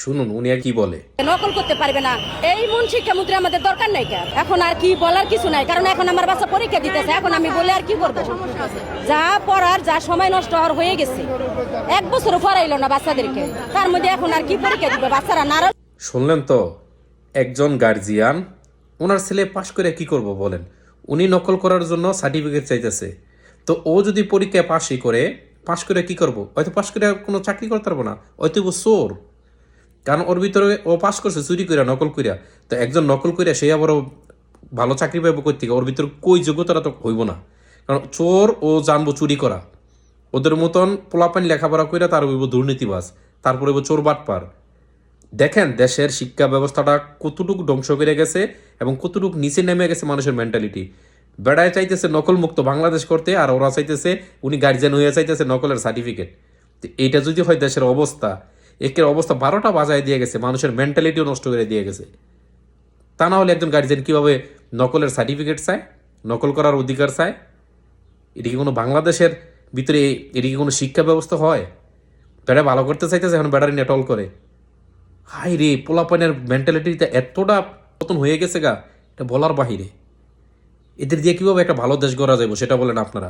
শুনুন উনি আর কি বলে। নকল করতে পারবে না, এই মন শিক্ষামন্ত্রী আমাদের দরকার নাই। এখন আর কি বলার কিছু নাই, কারণ এখন আমার বাচ্চা পরীক্ষা দিতেছে। এখন আমি বলে আর কি করবো? যা পড়ার, যা সময় নষ্ট হওয়ার হয়ে গেছে। 1 বছরও পড়াইলো না বাচ্চাদেরকে, তার মধ্যে এখন আর কি পরীক্ষা দিবে বাচ্চারা? না শুনলেন তো, একজন গার্জিয়ান ওনার ছেলে পাশ করে কি করব বলেন। উনি নকল করার জন্য সার্টিফিকেট চাইতেছে। তো ও যদি পরীক্ষায় পাশই করে, পাশ করে কি করব? হয়তো পাশ করে কোনো চাকরি করতে পারবো না, হয়তো ও চোর। কারণ ওর ভিতরে ও পাশ করছে চুরি কইরা, নকল কইরা। তো একজন নকল কইরা সে আবারও ভালো চাকরি পাইব কই থেকে? ওর ভিতরে কই যোগ্যতাটা তো হইব না। কারণ চোর ও জানবো চুরি করা, ওদের মতন পোলাপানি লেখাপড়া কইরা তার হইব দুর্নীতিবাজ, তারপরে হইব চোর বাটপার। দেখেন দেশের শিক্ষা ব্যবস্থাটা কতটুকু ধ্বংস করে গেছে এবং কতটুকু নিচে নেমে গেছে মানুষের মেন্টালিটি। বেড়ায় চাইতেছে নকল মুক্ত বাংলাদেশ করতে, আর ওরা চাইতেছে, উনি গার্জিয়ান হয়ে চাইতেছে নকলের সার্টিফিকেট। তো এইটা যদি হয় দেশের অবস্থা, একের অবস্থা 12টা বাজায় দিয়ে গেছে, মানুষের মেন্টালিটিও নষ্ট করে দিয়ে গেছে। তা না হলে একজন গার্জিয়ান কীভাবে নকলের সার্টিফিকেট চায়, নকল করার অধিকার চায়? এটা কি কোনো বাংলাদেশের ভিতরে, এটা কি কোনো শিক্ষা ব্যবস্থা হয়? বেড়া ভালো করতে চাইতেছে, এখন বেড়ারি নিয়ে টল করে। হাই রে, পোলাপানের মেন্টালিটিতে এতটা পতন হয়ে গেছে গা, এটা বলার বাহিরে। এদের দিয়ে কীভাবে একটা ভালো দেশ গড়া যাবো সেটা বলেন আপনারা।